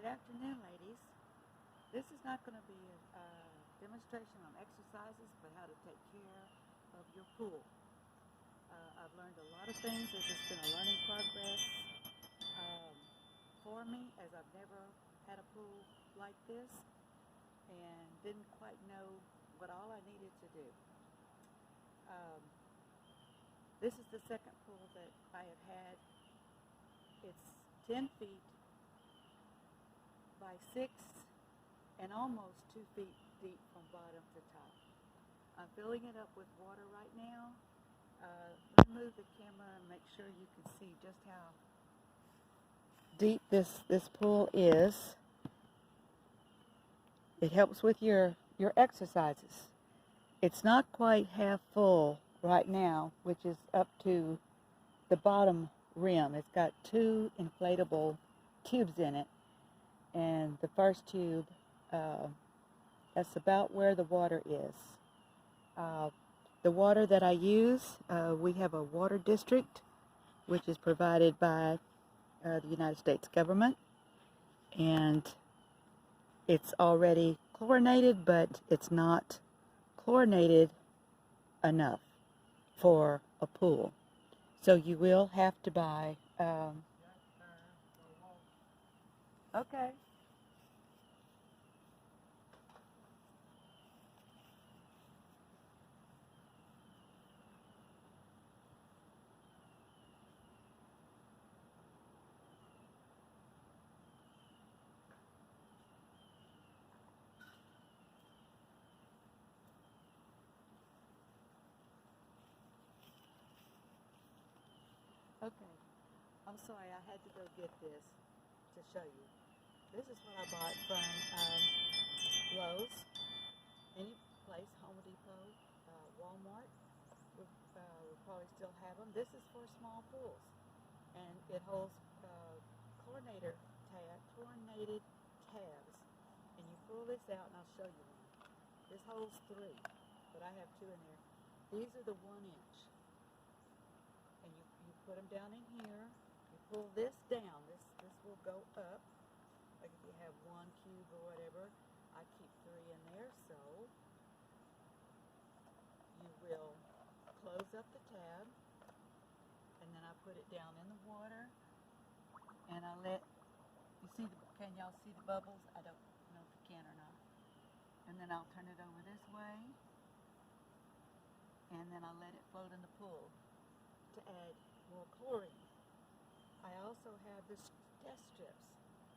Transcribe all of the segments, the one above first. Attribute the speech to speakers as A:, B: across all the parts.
A: Good afternoon, ladies. This is not going to be a demonstration on exercises, but how to take care of your pool. I've learned a lot of things. This has been a learning progress for me, as I've never had a pool like this and didn't quite know what all I needed to do. This is the second pool that I have had. It's 10 feet by 6 and almost 2 feet deep from bottom to top. I'm filling it up with water right now. Let me move the camera and make sure you can see just how deep this pool is. It helps with your exercises. It's not quite half full right now, which is up to the bottom rim. It's got 2 inflatable tubes in it, and the first tube, that's about where the water is. The water that I use, we have a water district which is provided by the United States government, and it's already chlorinated, but it's not chlorinated enough for a pool. So you will have to buy, okay. Okay, I'm sorry, I had to go get this to show you. This is what I bought from Lowe's, any place, Home Depot, Walmart. We'll probably still have them. This is for small pools, and it holds chlorinated tabs. And you pull this out, and I'll show you one. This holds 3, but I have 2 in there. These are the 1 inch. And you put them down in here. You pull this down. This will go up. Like if you have 1 cube or whatever, I keep 3 in there. So you will close up the tab, and then I put it down in the water, and I let you see the. Can y'all see the bubbles? I don't know if you can or not. And then I'll turn it over this way, and then I let it float in the pool to add more chlorine. I also have this test strips.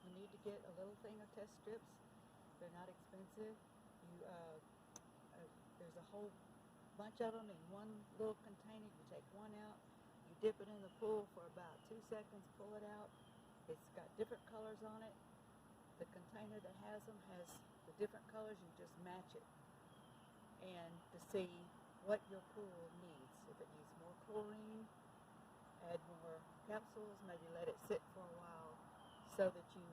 A: You need to get a little thing of test strips. They're not expensive. There's a whole bunch of them in one little container. You take one out, you dip it in the pool for about 2 seconds, pull it out. It's got different colors on it. The container that has them has the different colors. You just match it, and to see what your pool needs. If it needs more chlorine, add more capsules, maybe let it sit for a while so that you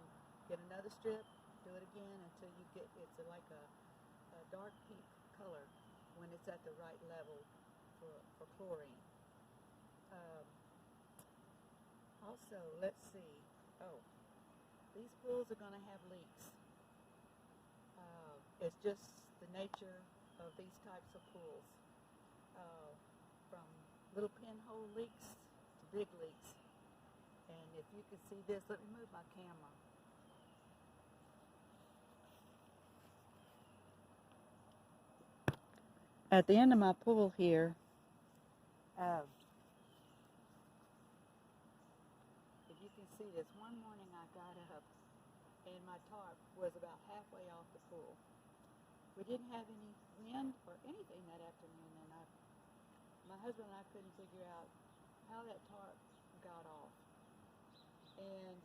A: get another strip, do it again until you get, it's like a dark pink color when it's at the right level for chlorine. Also, let's see, these pools are going to have leaks. It's just the nature of these types of pools. From little pinhole leaks to big leaks. And if you can see this, let me move my camera. At the end of my pool here, if you can see this, one morning I got up and my tarp was about halfway off the pool. We didn't have any wind or anything that afternoon, and my husband and I couldn't figure out how that tarp got off. And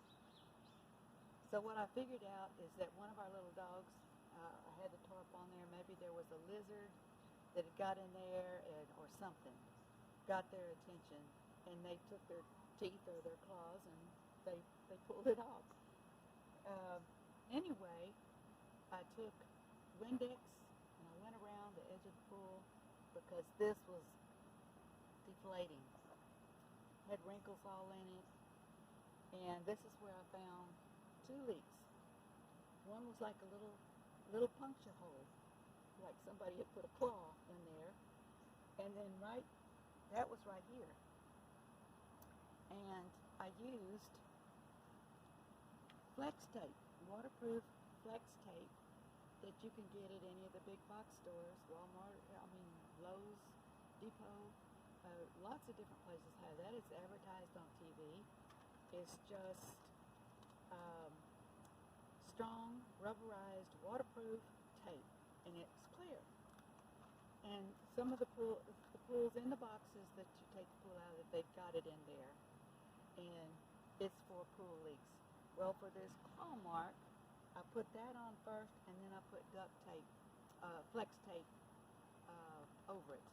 A: so what I figured out is that one of our little dogs, I had the tarp on there, maybe there was a lizard that had got in there or something, got their attention, and they took their teeth or their claws and they pulled it off. Anyway, I took Windex and I went around the edge of the pool because this was deflating. Had wrinkles all in it, and this is where I found 2 leaks. one was like a little puncture hole, like somebody had put a claw in there. And then that was right here. And I used flex tape, waterproof flex tape that you can get at any of the big box stores, Walmart, Lowe's, Depot, lots of different places have that. It's advertised on TV. It's just strong, rubberized, waterproof tape, and it's clear. And some of the pools in the boxes that you take the pool out of, they've got it in there, and it's for pool leaks. Well, for this claw mark, I put that on first, and then I put duct tape, flex tape over it.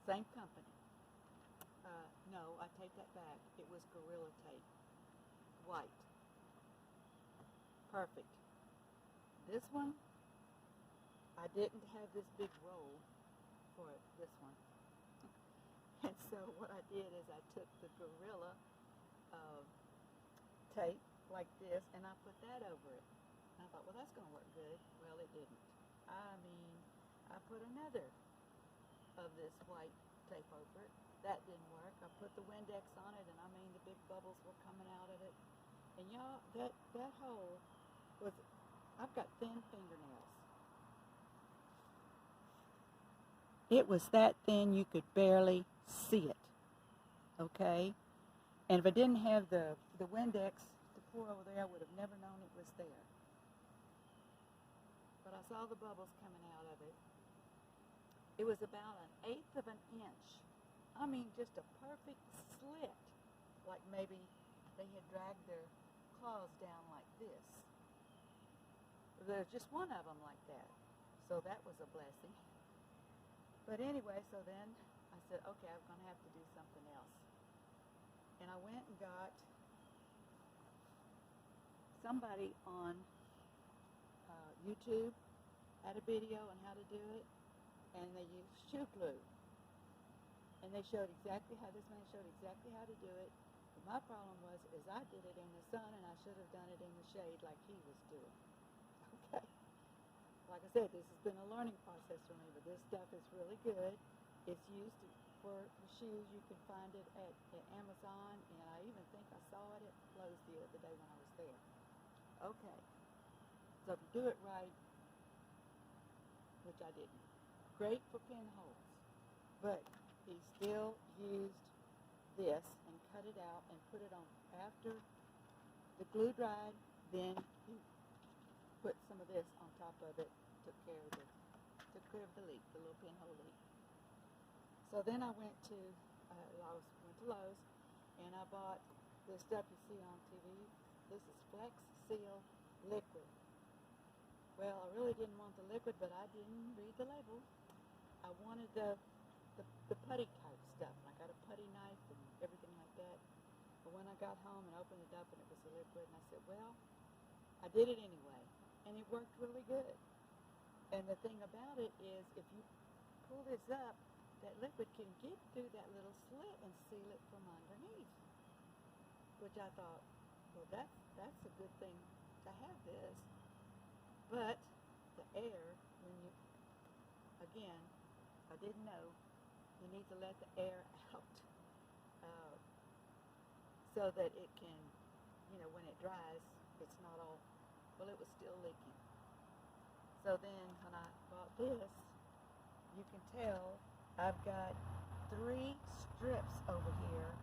A: Same company. No, I take that back. It was Gorilla Tape, white. Perfect. This one, I didn't have this big roll for it, this one. And so what I did is I took the Gorilla tape like this, and I put that over it. And I thought, well, that's going to work good. Well, it didn't. I put another of this white tape over it. That didn't work. I put the Windex on it, and the big bubbles were coming out of it. And y'all, that hole was, I've got thin fingernails. It was that thin you could barely see it, okay? And if I didn't have the Windex to pour over there, I would have never known it was there. But I saw the bubbles coming out of it. It was about 1/8 of an inch. Just a perfect slit, like maybe they had dragged their claws down like this. There's just one of them like that, so that was a blessing. But anyway, so then I said, okay, I'm going to have to do something else. And I went and got somebody on YouTube, had a video on how to do it, and they used shoe glue. And they showed exactly how, this man showed exactly how to do it. But my problem was, I did it in the sun, and I should have done it in the shade like he was doing. Okay. Like I said, this has been a learning process for me, but this stuff is really good. It's used for shoes. You can find it at Amazon, and I even think I saw it at Lowe's the other day when I was there. Okay. So if you do it right, which I didn't, great for pinholes, but he still used this and cut it out and put it on after the glue dried. Then he put some of this on top of it, took care of the leak, the little pinhole leak. So then I went to Lowe's, and I bought this stuff you see on TV. This is Flex Seal Liquid. Well, I really didn't want the liquid, but I didn't read the label. I wanted the putty type stuff. And I got a putty knife and everything like that. But when I got home and opened it up and it was a liquid, and I said, well, I did it anyway. And it worked really good. And the thing about it is, if you pull this up, that liquid can get through that little slit and seal it from underneath. Which I thought, well, that's a good thing to have this. But the air, again, I didn't know, you need to let the air out so that it can, when it dries, it's not all, well, it was still leaking. So then when I bought this, you can tell I've got 3 strips over here,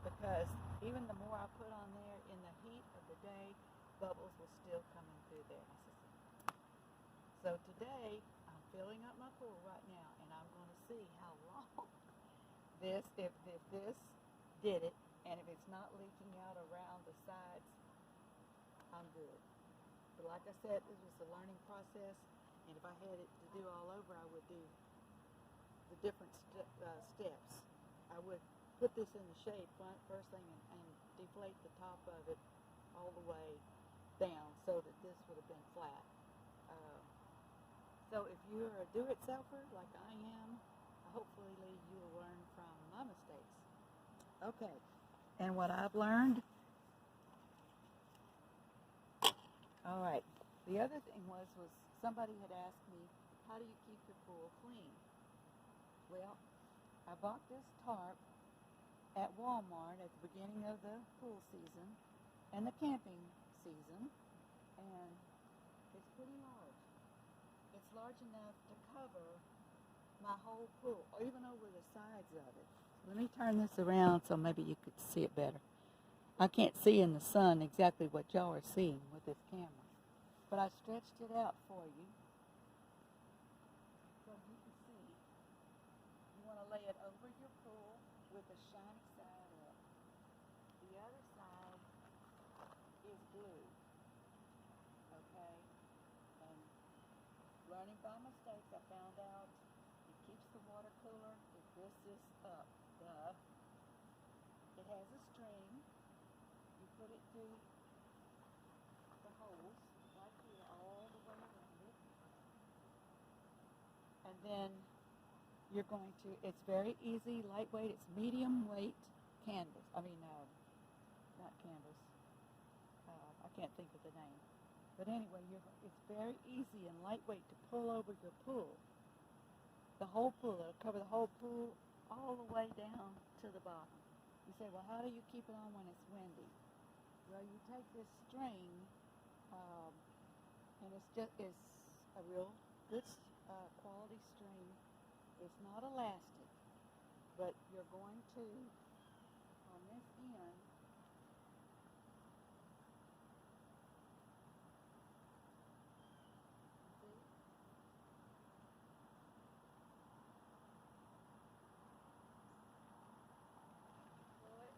A: because even the more I put on there in the heat of the day, bubbles were still coming through there. So today, I'm filling up my pool right now, and I'm going to see how long if this did it, and if it's not leaking out around the sides, I'm good. But like I said, this was a learning process, and if I had it to do all over, I would do the different steps. I would put this in the shade first thing and deflate the top of it all the way down so that this would have been flat. So if you're a do-it-selfer like I am, hopefully you'll learn from my mistakes. Okay, and what I've learned All right. The other thing was somebody had asked me, how do you keep your pool clean? Well, I bought this tarp at Walmart at the beginning of the pool season and the camping season, and it's pretty large. It's large enough to cover my whole pool, or even over the sides of it. Let me turn this around so maybe you could see it better. I can't see in the sun exactly what y'all are seeing with this camera, but I stretched it out for you so you can see. You want to lay it over your pool with the shiny side up. The other side is blue, okay? And learning by mistakes, I found out it keeps the water cooler if this is up. Duh. It has a string. You put it through the holes right here all the way around it. And then you're going to, it's very easy, lightweight, it's medium weight canvas. Not canvas. I can't think of the name. But anyway, it's very easy and lightweight to pull over your pool. The whole pool, it'll cover the whole pool all the way down to the bottom. You say, well, how do you keep it on when it's windy? Well, you take this string, and it's a real good quality string. It's not elastic, but you're going to, on this end, see? Pull it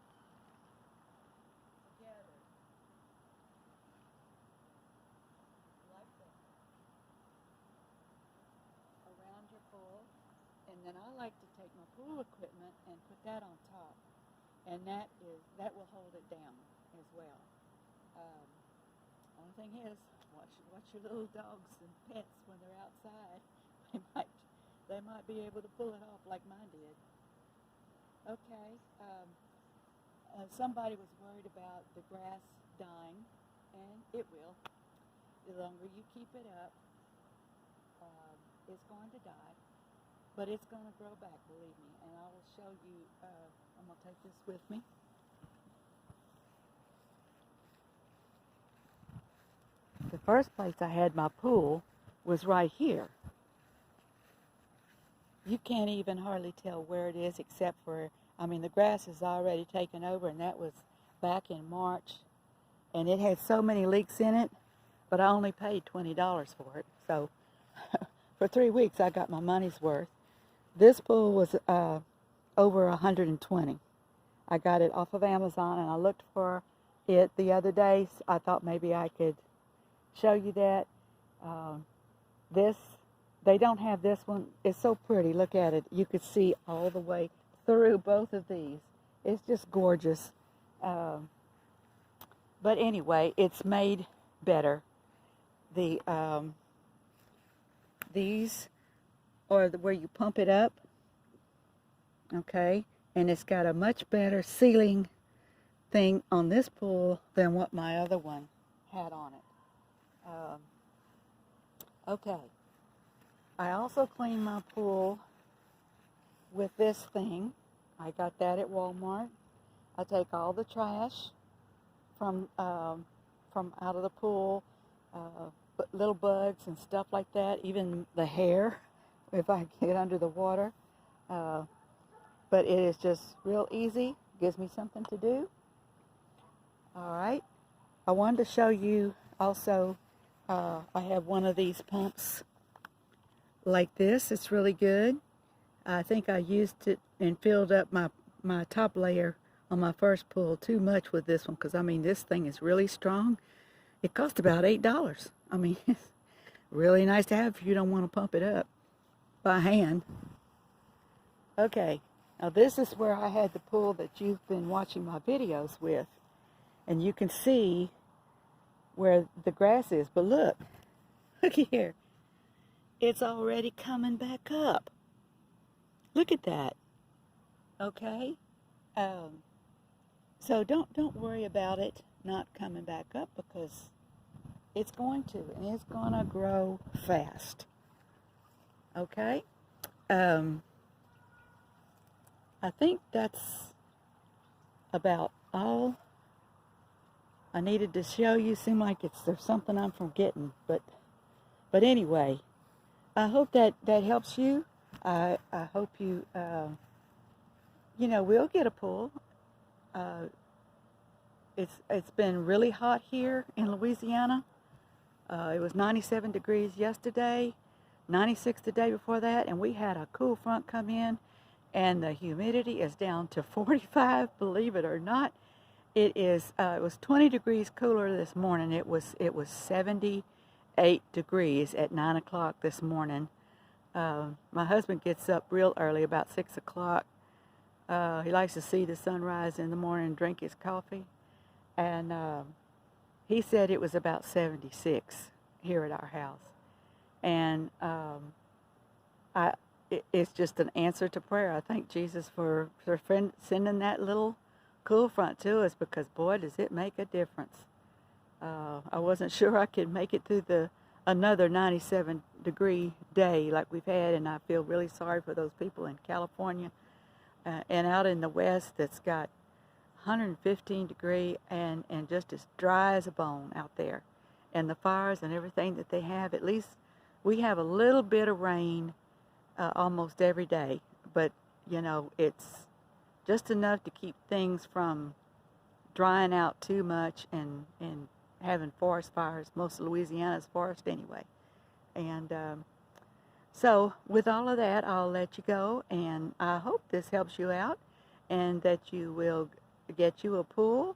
A: together, like that, around your pool. And then I like to take my pool equipment and put that on top, and that will hold it down as well. Only thing is, watch your little dogs and pets when they're outside. They might be able to pull it off like mine did. Okay. Somebody was worried about the grass dying, and it will. The longer you keep it up, it's going to die. But it's going to grow back, believe me, and I will show you. I'm going to take this with me. The first place I had my pool was right here. You can't even hardly tell where it is except for, the grass is already taken over, and that was back in March. And it had so many leaks in it, but I only paid $20 for it. So for 3 weeks, I got my money's worth. This pool was over $120. I got it off of Amazon, and I looked for it the other day. I thought maybe I could show you that. They don't have this one. It's so pretty. Look at it. You could see all the way through both of these. It's just gorgeous. But anyway, it's made better. These are where you pump it up, okay? And it's got a much better sealing thing on this pool than what my other one had on it. Okay. I also clean my pool with this thing. I got that at Walmart. I take all the trash from out of the pool, little bugs and stuff like that, even the hair if I get under the water. But it is just real easy. Gives me something to do. All right. I wanted to show you also, I have one of these pumps like this. It's really good. I think I used it and filled up my top layer on my first pool too much with this one, because this thing is really strong. It cost about $8. It's really nice to have if you don't want to pump it up by hand. Okay, now this is where I had the pool that you've been watching my videos with, and you can see where the grass is, but look here, it's already coming back up. Look at that. Okay, so don't worry about it not coming back up, because It's going to, and it's going to grow fast. Okay? I think that's about all I needed to show you. Seem like there's something I'm forgetting, but anyway, I hope that helps you. I hope you will get a pool. Uh, it's been really hot here in Louisiana. It was 97 degrees yesterday, 96 the day before that, and we had a cool front come in, and the humidity is down to 45. Believe it or not, it was 20 degrees cooler this morning. It was 78 degrees at 9 o'clock this morning. My husband gets up real early, about 6 o'clock. He likes to see the sunrise in the morning and drink his coffee. And he said it was about 76 here at our house. And it's just an answer to prayer. I thank Jesus for sending that little cool front to us, because boy, does it make a difference. I wasn't sure I could make it through another 97 degree day like we've had, and I feel really sorry for those people in California and out in the West that's got 115 degree and just as dry as a bone out there, and the fires and everything that they have. At least we have a little bit of rain almost every day, but it's just enough to keep things from drying out too much and having forest fires. Most of Louisiana's forest anyway. And so with all of that, I'll let you go, and I hope this helps you out and that you will get you a pool.